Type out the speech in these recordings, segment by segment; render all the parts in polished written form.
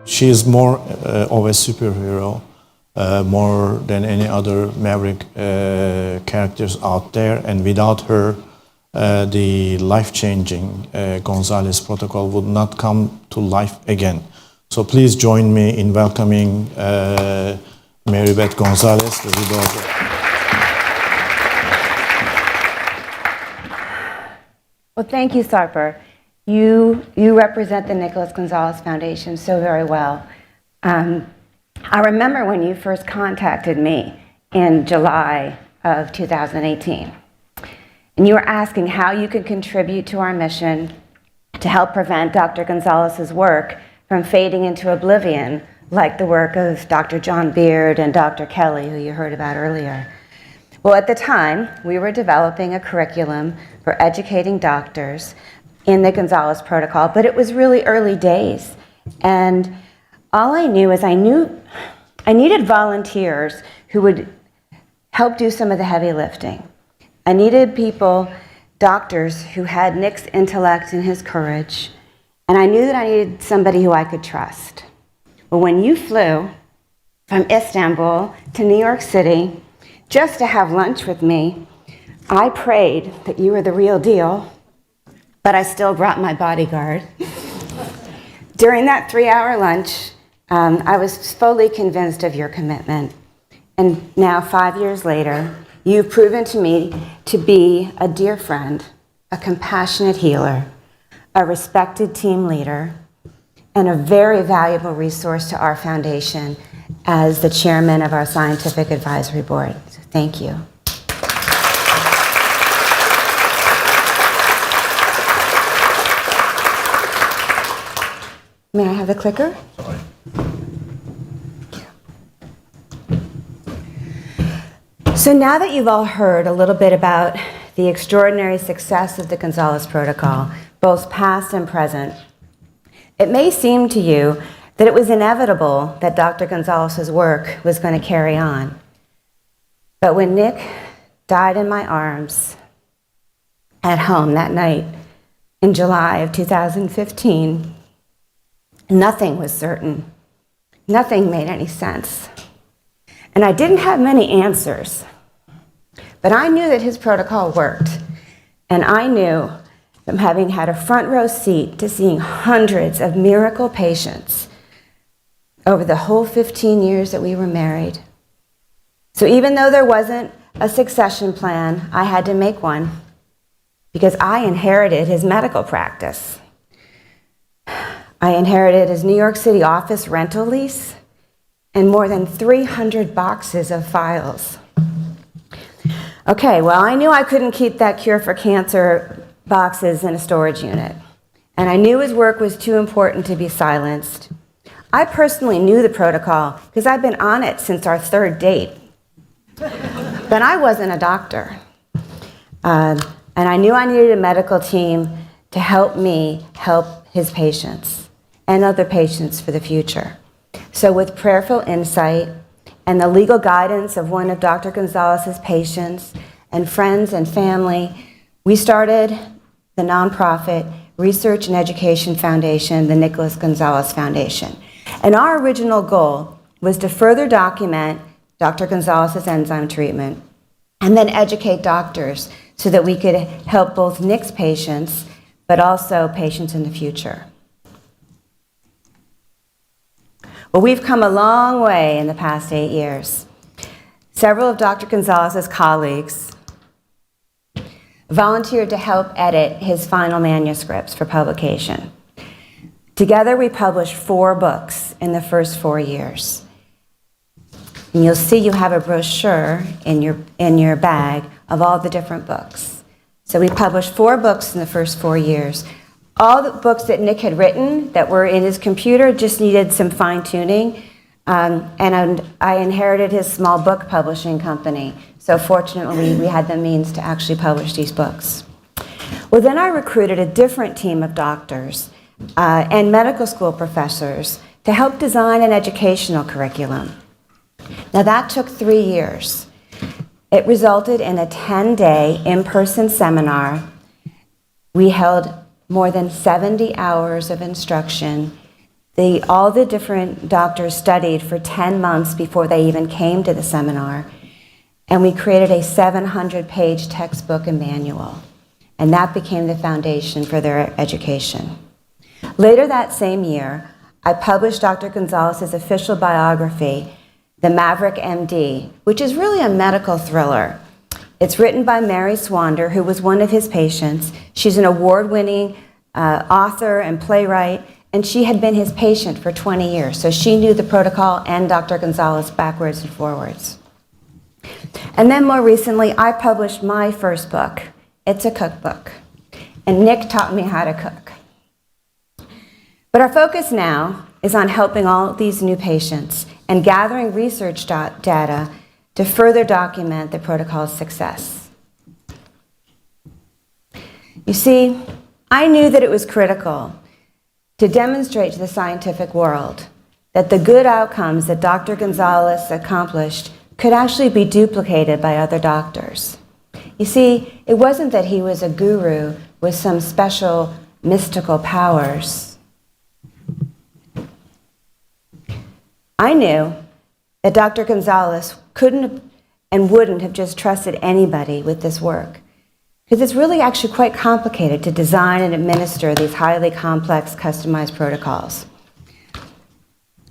She is more of a superhero, more than any other maverick characters out there, and without her, the life-changing Gonzalez protocol would not come to life again. So please join me in welcoming Mary Beth Gonzalez, the widow of Well, thank you, Sarper. You represent the Nicholas Gonzalez Foundation so very well. I remember when you first contacted me in July of 2018, and you were asking how you could contribute to our mission to help prevent Dr. Gonzalez's work from fading into oblivion, like the work of Dr. John Beard and Dr. Kelly, who you heard about earlier. Well, at the time, we were developing a curriculum for educating doctors in the Gonzalez protocol, but it was really early days. And all I knew is I needed volunteers who would help do some of the heavy lifting. I needed people, doctors, who had Nick's intellect and his courage, and I knew that I needed somebody who I could trust. Well, when you flew from Istanbul to New York City just to have lunch with me, I prayed that you were the real deal, but I still brought my bodyguard. During that 3-hour lunch, I was fully convinced of your commitment. And now, 5 years later, you've proven to me to be a dear friend, a compassionate healer, a respected team leader, and a very valuable resource to our foundation as the chairman of our scientific advisory board. So thank you. May I have the clicker? Sorry. So now that you've all heard a little bit about the extraordinary success of the Gonzalez protocol, both past and present, it may seem to you that it was inevitable that Dr. Gonzalez's work was going to carry on. But when Nick died in my arms at home that night in July of 2015, nothing was certain. Nothing made any sense. And I didn't have many answers. But I knew that his protocol worked. And I knew, from having had a front row seat to seeing hundreds of miracle patients over the whole 15 years that we were married. So even though there wasn't a succession plan, I had to make one because I inherited his medical practice. I inherited his New York City office rental lease and more than 300 boxes of files. Okay, well, I knew I couldn't keep that cure for cancer boxes in a storage unit. And I knew his work was too important to be silenced. I personally knew the protocol because I've been on it since our third date. But I wasn't a doctor. And I knew I needed a medical team to help me help his patients and other patients for the future. So with prayerful insight and the legal guidance of one of Dr. Gonzalez's patients and friends and family, we started the nonprofit Research and Education Foundation, the Nicholas Gonzalez Foundation. And our original goal was to further document Dr. Gonzalez's enzyme treatment and then educate doctors so that we could help both Nick's patients, but also patients in the future. Well, we've come a long way in the past 8 years. Several of Dr. Gonzalez's colleagues volunteered to help edit his final manuscripts for publication. Together, we published 4 books in the first 4 years. And you'll see you have a brochure in your bag of all the different books. So we published 4 books in the first 4 years. All the books that Nick had written that were in his computer just needed some fine-tuning. And I inherited his small book publishing company. So fortunately, we had the means to actually publish these books. Well, then I recruited a different team of doctors and medical school professors to help design an educational curriculum. Now that took 3 years. It resulted in a 10-day in-person seminar. We held more than 70 hours of instruction all the different doctors studied for 10 months before they even came to the seminar, and we created a 700-page textbook and manual, and that became the foundation for their education. Later that same year, I published Dr. Gonzalez's official biography, The Maverick MD, which is really a medical thriller. It's written by Mary Swander, who was one of his patients. She's an award-winning author and playwright, and she had been his patient for 20 years, so she knew the protocol and Dr. Gonzalez backwards and forwards. And then more recently, I published my first book. It's a cookbook, and Nick taught me how to cook. But our focus now is on helping all these new patients and gathering research data to further document the protocol's success. You see, I knew that it was critical to demonstrate to the scientific world that the good outcomes that Dr. Gonzalez accomplished could actually be duplicated by other doctors. You see, it wasn't that he was a guru with some special mystical powers. I knew that Dr. Gonzalez couldn't and wouldn't have just trusted anybody with this work, because it's really actually quite complicated to design and administer these highly complex, customized protocols.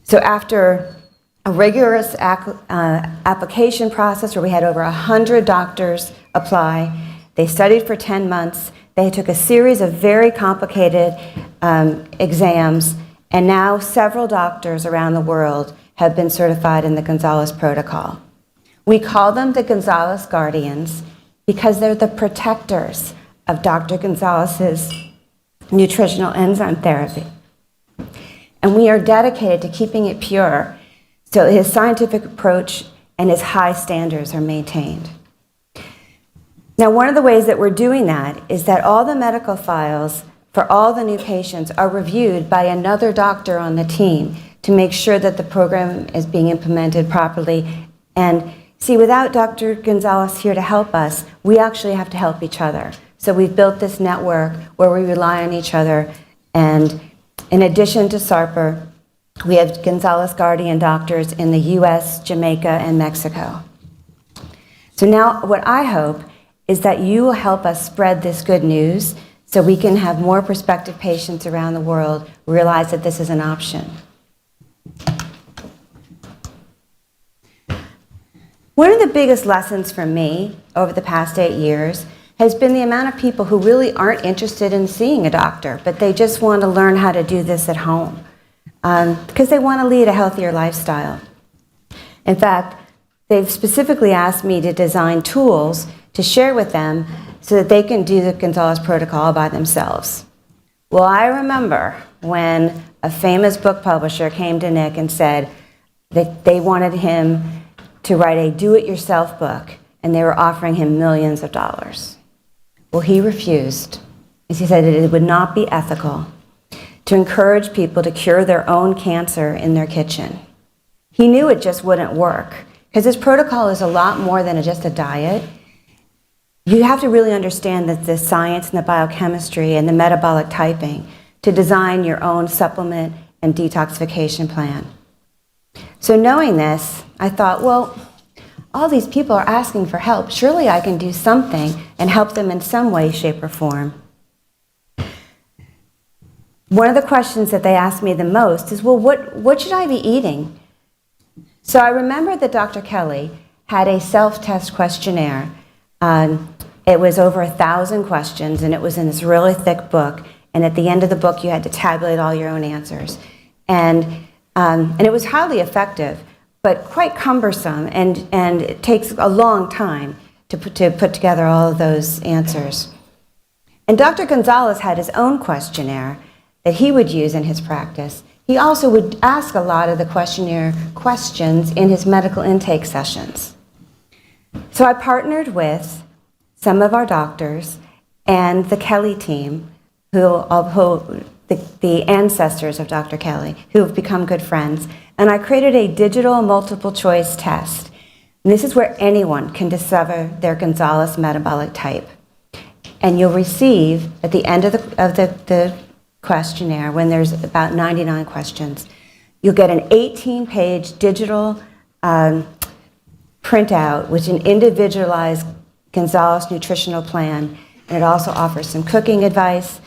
So after a rigorous application process where we had over 100 doctors apply, they studied for 10 months, they took a series of very complicated exams, and now several doctors around the world have been certified in the Gonzalez protocol. We call them the Gonzalez Guardians because they're the protectors of Dr. Gonzalez's nutritional enzyme therapy. And we are dedicated to keeping it pure so his scientific approach and his high standards are maintained. Now, one of the ways that we're doing that is that all the medical files for all the new patients are reviewed by another doctor on the team to make sure that the program is being implemented properly. And see, without Dr. Gonzalez here to help us, we actually have to help each other. So we've built this network where we rely on each other. And in addition to SARPR, we have Gonzalez Guardian doctors in the US, Jamaica, and Mexico. So now what I hope is that you will help us spread this good news so we can have more prospective patients around the world realize that this is an option. One of the biggest lessons for me over the past 8 years has been the amount of people who really aren't interested in seeing a doctor, but they just want to learn how to do this at home because they want to lead a healthier lifestyle. In fact, they've specifically asked me to design tools to share with them so that they can do the Gonzalez protocol by themselves. Well, I remember when a famous book publisher came to Nick and said that they wanted him to write a do-it-yourself book, and they were offering him millions of dollars. Well, he refused, as he said that it would not be ethical to encourage people to cure their own cancer in their kitchen. He knew it just wouldn't work, because his protocol is a lot more than just a diet. You have to really understand that the science and the biochemistry and the metabolic typing to design your own supplement and detoxification plan. So knowing this, I thought, well, all these people are asking for help. Surely I can do something and help them in some way, shape, or form. One of the questions that they asked me the most is, well, what should I be eating? So I remember that Dr. Kelly had a self-test questionnaire. It was over 1,000 questions, and it was in this really thick book. And at the end of the book, you had to tabulate all your own answers. And it was highly effective, but quite cumbersome, and it takes a long time to put together all of those answers. And Dr. Gonzalez had his own questionnaire that he would use in his practice. He also would ask a lot of the questionnaire questions in his medical intake sessions. So I partnered with some of our doctors and the Kelly team, the ancestors of Dr. Kelly, who have become good friends, and I created a digital multiple choice test. And this is where anyone can discover their Gonzalez metabolic type. And you'll receive, at the end of the questionnaire, when there's about 99 questions, you'll get an 18-page digital printout with an individualized Gonzalez nutritional plan, and it also offers some cooking advice,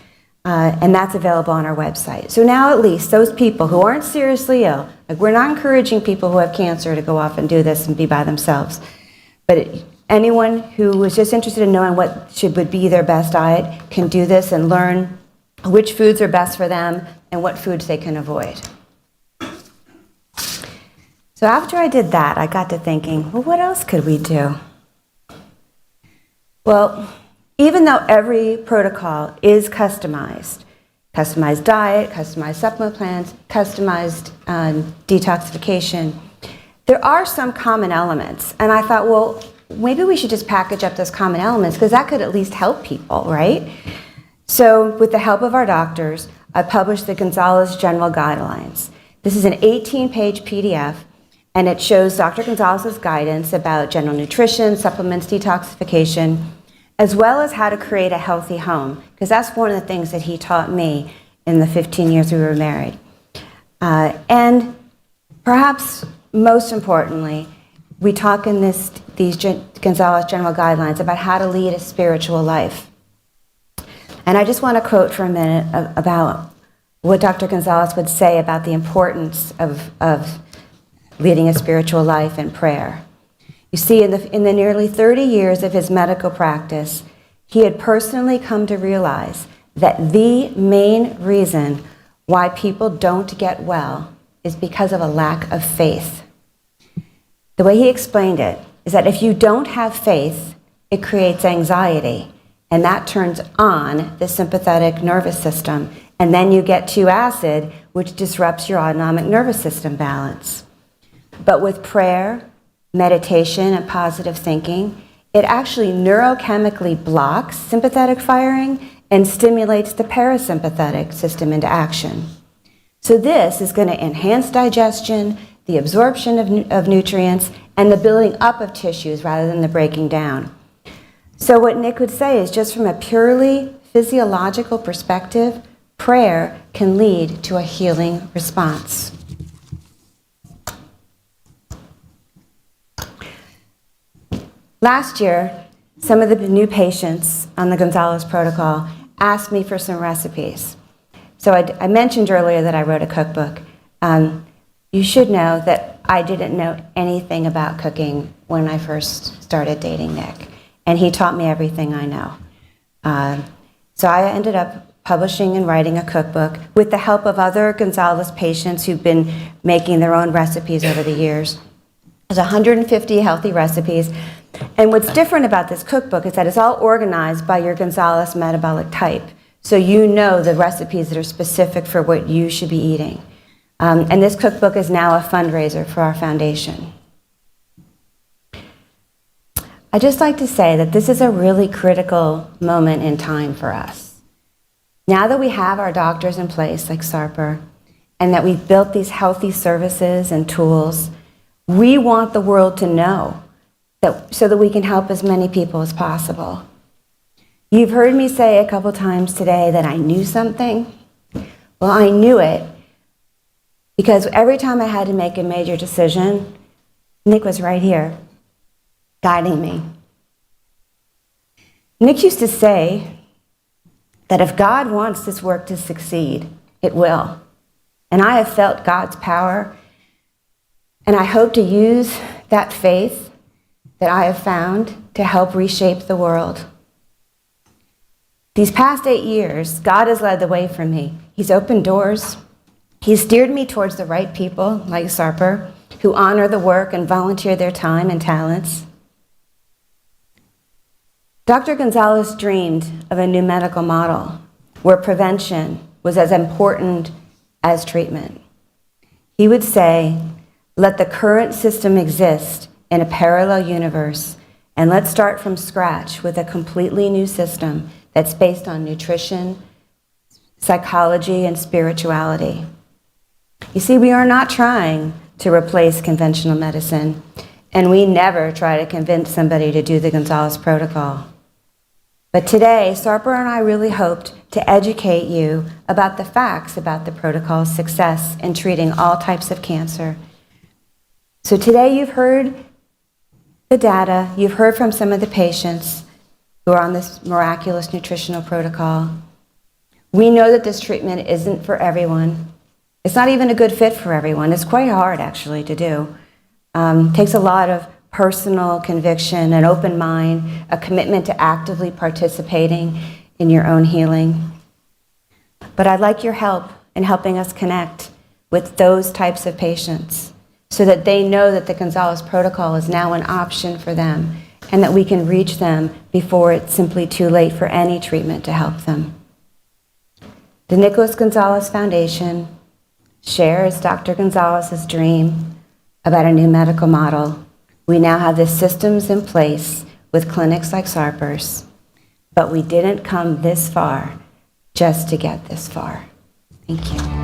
and that's available on our website. So now at least those people who aren't seriously ill, like we're not encouraging people who have cancer to go off and do this and be by themselves, but anyone who is just interested in knowing what would be their best diet can do this and learn which foods are best for them and what foods they can avoid. So after I did that, I got to thinking, well, what else could we do? Well, even though every protocol is customized diet, customized supplement plans, customized detoxification, there are some common elements. And I thought, well, maybe we should just package up those common elements because that could at least help people, right? So with the help of our doctors, I published the Gonzalez General Guidelines. This is an 18-page PDF, and it shows Dr. Gonzalez's guidance about general nutrition, supplements, detoxification, as well as how to create a healthy home, because that's one of the things that he taught me in the 15 years we were married. And perhaps most importantly, we talk in these Gonzalez General Guidelines about how to lead a spiritual life. And I just want to quote for a minute about what Dr. Gonzalez would say about the importance of leading a spiritual life and prayer. You see, in the nearly 30 years of his medical practice, he had personally come to realize that the main reason why people don't get well is because of a lack of faith. The way he explained it is that if you don't have faith, it creates anxiety, and that turns on the sympathetic nervous system, and then you get too acid, which disrupts your autonomic nervous system balance. But with prayer, meditation, and positive thinking, it actually neurochemically blocks sympathetic firing and stimulates the parasympathetic system into action. So this is going to enhance digestion, the absorption of nutrients, and the building up of tissues rather than the breaking down. So what Nick would say is, just from a purely physiological perspective, prayer can lead to a healing response. Last year, some of the new patients on the Gonzalez protocol asked me for some recipes. So I mentioned earlier that I wrote a cookbook. You should know that I didn't know anything about cooking when I first started dating Nick, and he taught me everything I know. So I ended up publishing and writing a cookbook with the help of other Gonzalez patients who've been making their own recipes over the years. There's 150 healthy recipes. And what's different about this cookbook is that it's all organized by your Gonzalez metabolic type. So you know the recipes that are specific for what you should be eating. And this cookbook is now a fundraiser for our foundation. I'd just like to say that this is a really critical moment in time for us. Now that we have our doctors in place, like Sarper, and that we've built these healthy services and tools, we want the world to know so that we can help as many people as possible. You've heard me say a couple times today that I knew something. Well, I knew it because every time I had to make a major decision, Nick was right here, guiding me. Nick used to say that if God wants this work to succeed, it will. And I have felt God's power, and I hope to use that faith that I have found to help reshape the world. These past 8 years, God has led the way for me. He's opened doors. He's steered me towards the right people, like Sarper, who honor the work and volunteer their time and talents. Dr. Gonzalez dreamed of a new medical model where prevention was as important as treatment. He would say, let the current system exist in a parallel universe, and let's start from scratch with a completely new system that's based on nutrition, psychology, and spirituality. You see, we are not trying to replace conventional medicine, and we never try to convince somebody to do the Gonzalez protocol. But today, Sarper and I really hoped to educate you about the facts about the protocol's success in treating all types of cancer. So today you've heard the data, you've heard from some of the patients who are on this miraculous nutritional protocol. We know that this treatment isn't for everyone. It's not even a good fit for everyone. It's quite hard, actually, to do. Takes a lot of personal conviction, an open mind, a commitment to actively participating in your own healing. But I'd like your help in helping us connect with those types of patients so that they know that the Gonzalez protocol is now an option for them and that we can reach them before it's simply too late for any treatment to help them. The Nicholas Gonzalez Foundation shares Dr. Gonzalez's dream about a new medical model. We now have the systems in place with clinics like Sarper's, but we didn't come this far just to get this far. Thank you.